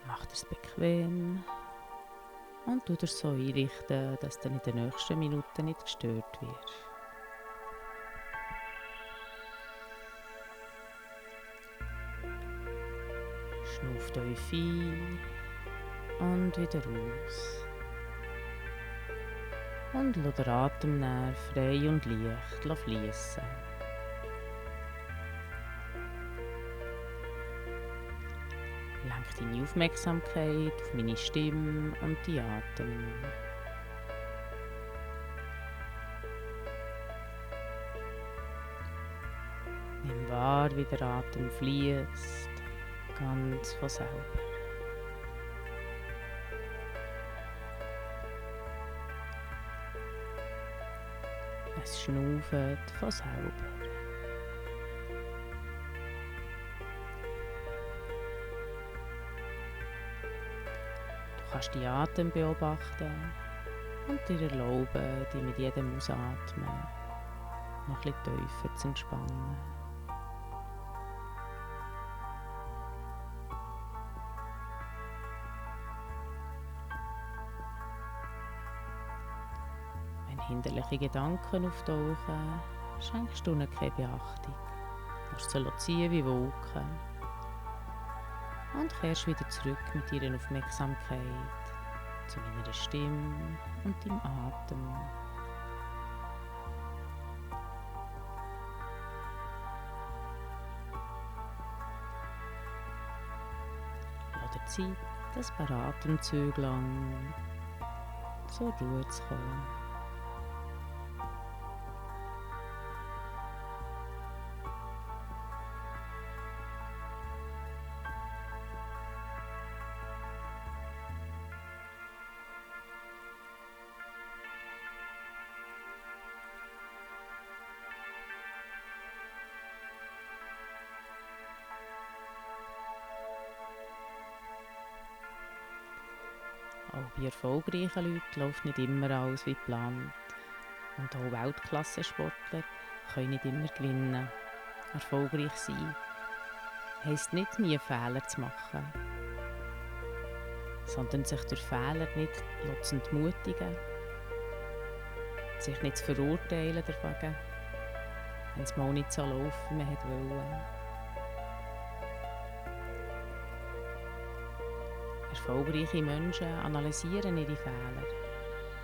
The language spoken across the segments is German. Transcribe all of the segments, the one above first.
Mach dir's bequem und tu dir so einrichten, dass du in den nächsten Minuten nicht gestört wirst. Schnuff tief ein und wieder aus. Und lass den Atem dann frei und leicht fließen. Lenk deine Aufmerksamkeit auf meine Stimme und die Atem. Nimm wahr, wie der Atem fließt, ganz von selber. Es schnauft von selber. Du kannst die Atem beobachten und dir erlauben, dich mit jedem Ausatmen noch etwas tiefer zu entspannen. Wenn hinderliche Gedanken auftauchen, schenkst du ihnen keine Beachtung. Lässt sie ziehen wie Wolken und kehrst wieder zurück mit deiner Aufmerksamkeit zu deiner Stimme und deinem Atem. Lass dir Zeit, ein paar Atemzüge lang zur Ruhe zu kommen. Auch bei erfolgreichen Leuten läuft nicht immer alles wie geplant. Und auch Weltklasse-Sportler können nicht immer gewinnen. Erfolgreich sein heisst nicht, nie Fehler zu machen, sondern sich durch Fehler nicht zu entmutigen, sich nicht zu verurteilen davon, wenn es mal nicht so läuft, wie man wollte. Erfolgreiche Menschen analysieren ihre Fehler,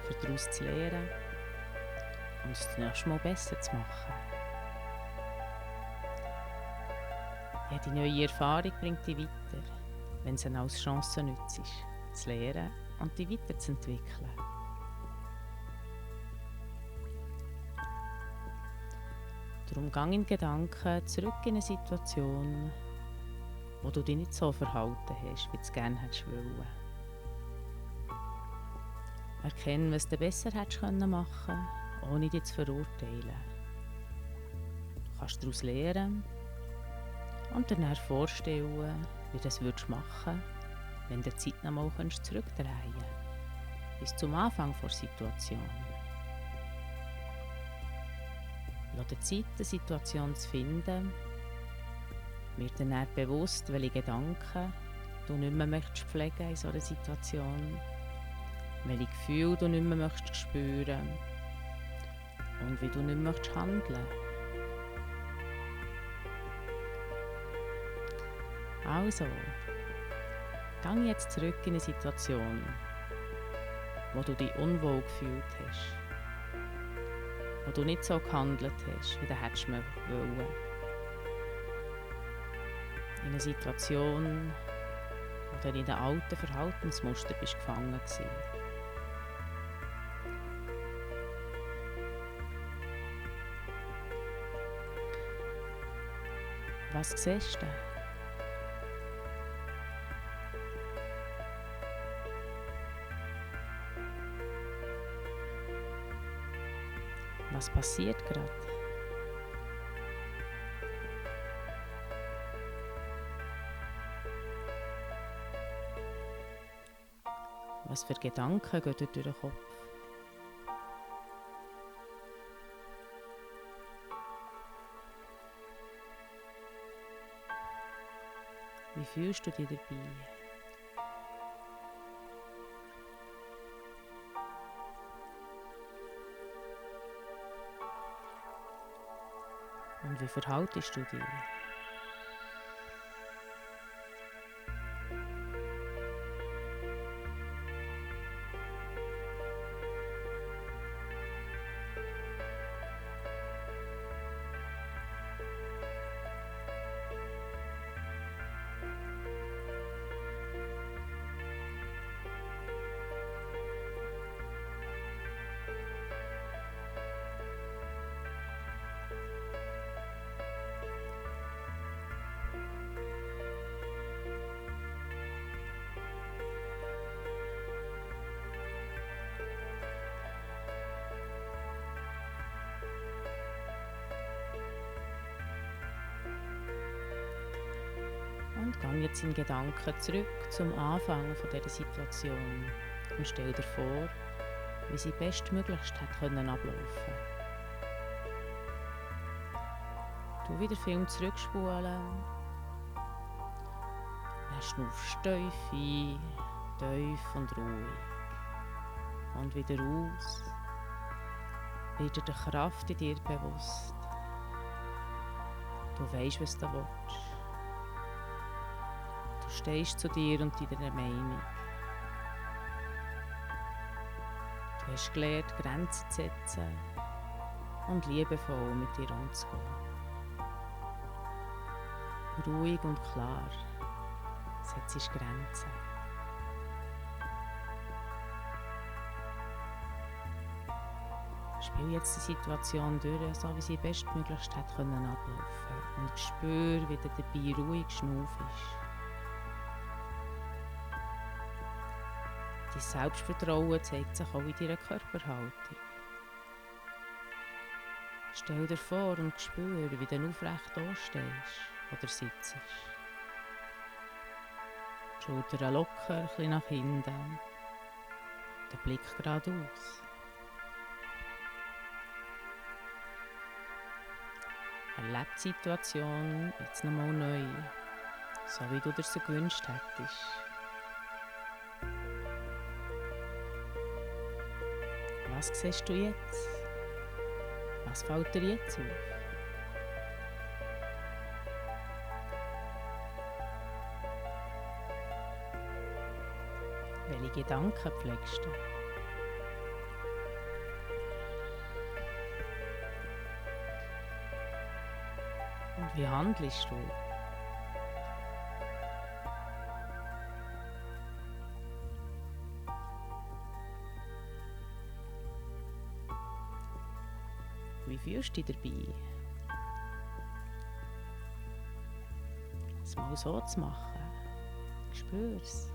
um daraus zu lernen und es das nächste Mal besser zu machen. Jede neue Erfahrung bringt dich weiter, wenn sie als Chance nützt, zu lernen und dich weiterzuentwickeln. Darum gang in Gedanken zurück in eine Situation, wo du dich nicht so verhalten hast, wie du es gerne hättest wollen. Erkenne, was du besser hättest machen können, ohne dich zu verurteilen. Du kannst daraus lernen und dir dann vorstellen, wie du das machen würdest, wenn du die Zeit noch mal zurückdrehen kannst, bis zum Anfang der Situation. Lass dir Zeit, die Situation zu finden. Wird dir dann bewusst, welche Gedanken du nicht mehr möchtest pflegen in so einer Situation, welche Gefühle du nicht mehr möchtest spüren und wie du nicht mehr möchtest handeln. Also, geh jetzt zurück in eine Situation, wo du dich unwohl gefühlt hast, wo du nicht so gehandelt hast, wie du hättest wollen. In einer Situation, wo du in den alten Verhaltensmuster bist gefangen warst. Was siehst du? Was passiert gerade? Was für Gedanken gehen dir durch den Kopf? Wie fühlst du dich dabei? Und wie verhaltest du dich? Und geh jetzt in Gedanken zurück zum Anfang von dieser Situation und stell dir vor, wie sie bestmöglichst hätte ablaufen können. Du wieder Film zurückspulen, dann schnaufst tief ein, tief und ruhig. Und wieder aus, wird dir die Kraft in dir bewusst. Du weisst, was du willst. Du stehst zu dir und deiner Meinung. Du hast gelernt, Grenzen zu setzen und liebevoll mit dir umzugehen. Ruhig und klar setzt Grenzen. Spiel jetzt die Situation durch, so wie sie bestmöglichst hätte ablaufen können. Und spür, wie du dabei ruhig schnaufst. Dein Selbstvertrauen zeigt sich auch in deiner Körperhaltung. Stell dir vor und spür, wie du aufrecht dastehst oder sitzt. Die Schultern locker, ein bisschen nach hinten. Der Blick geradeaus. Erlebe die Situation jetzt nochmal neu, so wie du dir sie gewünscht hättest. Was siehst du jetzt? Was fällt dir jetzt auf? Welche Gedanken pflegst du? Und wie handelst du? Wie fühlst du dich dabei? Es mal so zu machen. Spür's.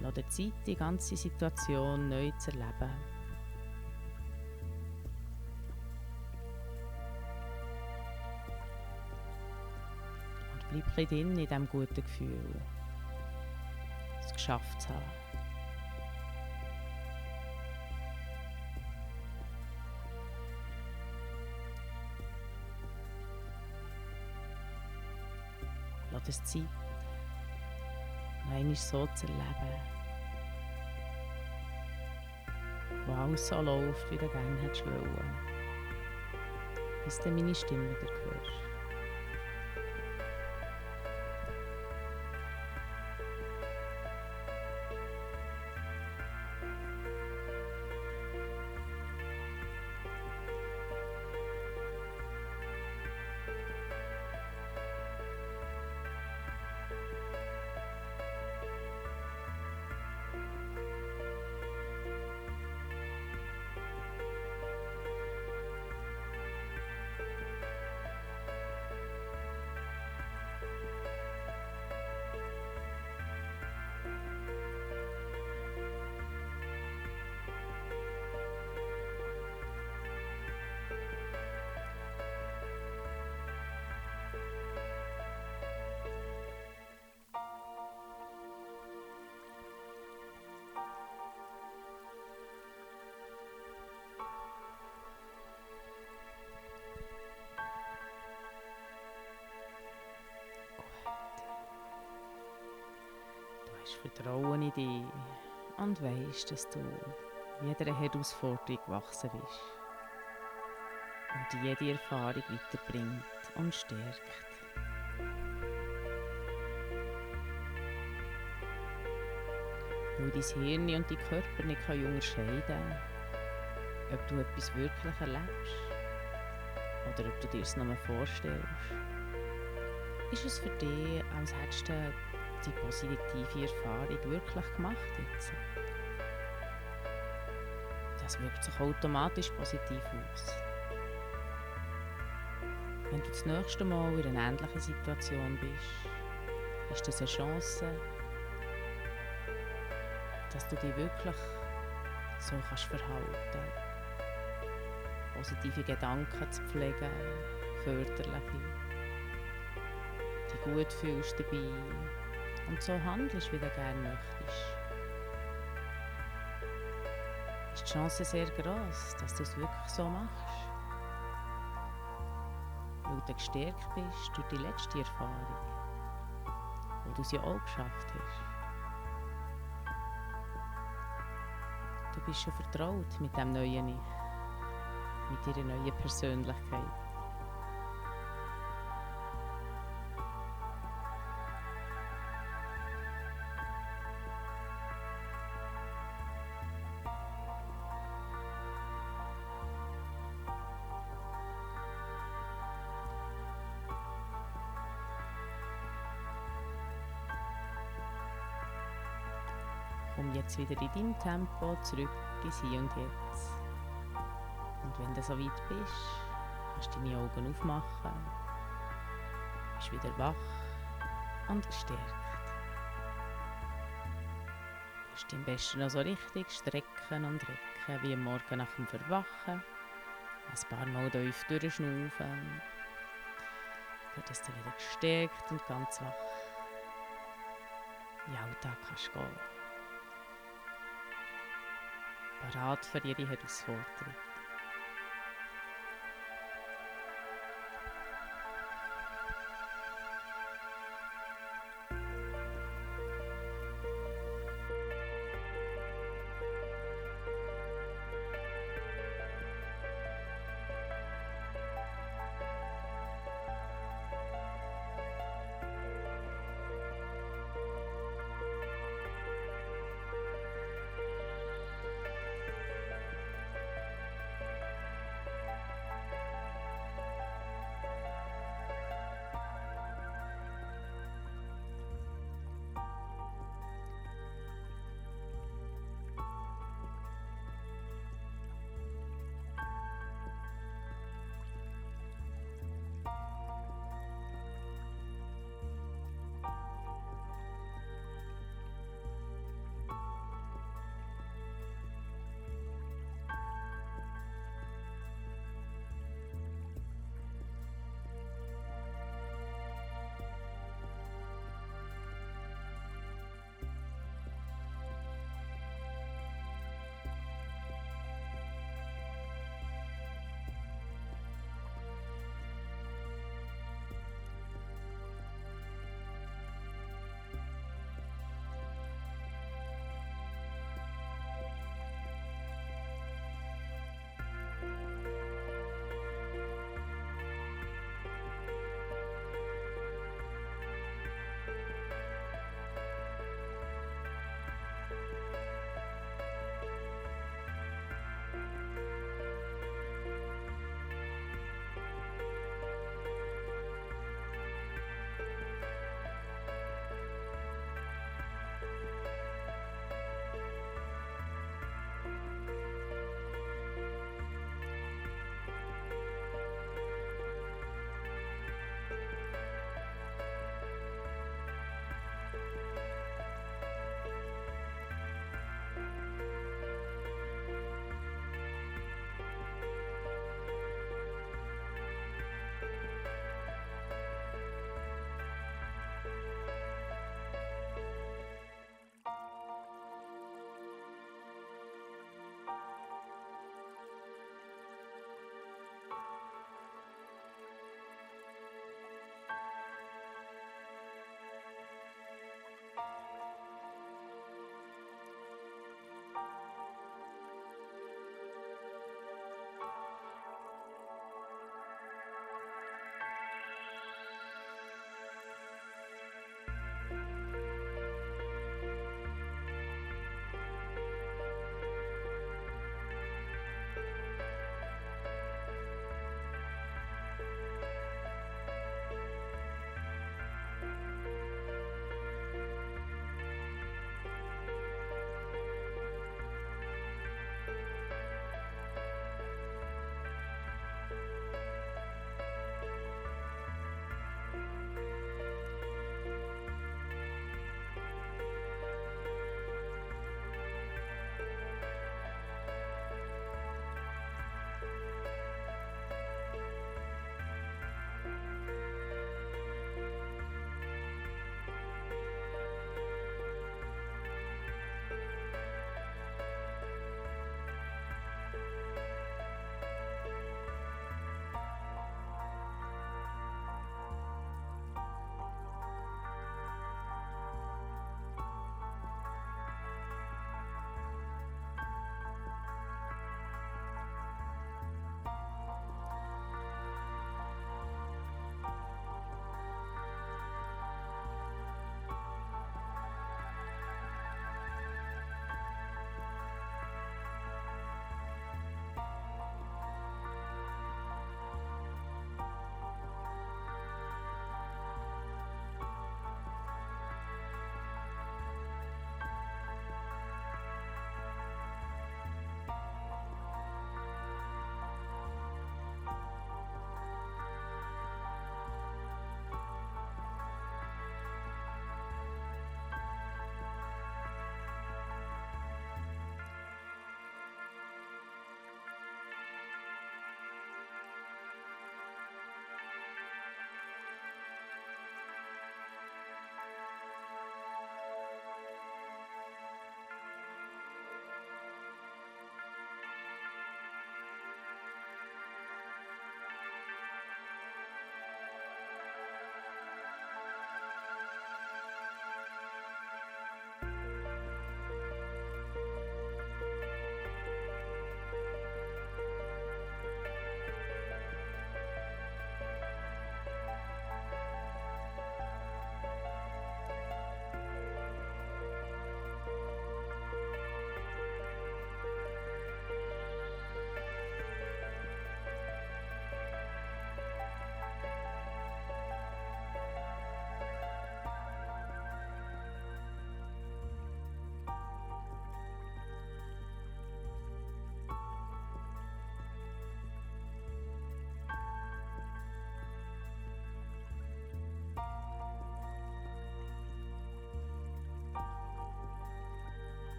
Lass dir Zeit, die ganze Situation neu zu erleben. Und bleib ein bisschen drin in diesem guten Gefühl, es geschafft zu haben. Lass es Zeit, noch einmal so zu erleben, wo alles so läuft, wie du gerne hättest wollen, bis du meine Stimme wieder hörst. Du hast Vertrauen in dich und weisst, dass du jeder Herausforderung gewachsen ist und jede Erfahrung weiterbringt und stärkt. Weil dein Hirn und dein Körper nicht unterscheiden können, ob du etwas wirklich erlebst oder ob du dir es nur vorstellst, ist es für dich, als hättest du die positive Erfahrung wirklich gemacht jetzt. Das wirkt sich automatisch positiv aus. Wenn du das nächste Mal in einer ähnlichen Situation bist, ist das eine Chance, dass du dich wirklich so kannst verhalten. Positive Gedanken zu pflegen, förderliche. Dich gut fühlst dabei und so handelst, wie du gerne möchtest. Ist die Chance sehr gross, dass du es wirklich so machst. Weil du gestärkt bist durch die letzte Erfahrung, wo du es ja auch geschafft hast. Du bist schon vertraut mit dem neuen Ich, mit deiner neuen Persönlichkeit. Komm jetzt wieder in deinem Tempo zurück ins Hier und Jetzt. Und wenn du so weit bist, kannst du deine Augen aufmachen, bist wieder wach und gestärkt. Du kannst dich am besten noch so richtig strecken und recken, wie am Morgen nach dem Verwachen. Ein paar Mal tief durchschnaufen, dass du wieder gestärkt und ganz wach in den Alltag kannst gehen. Parat für jede Herausforderung.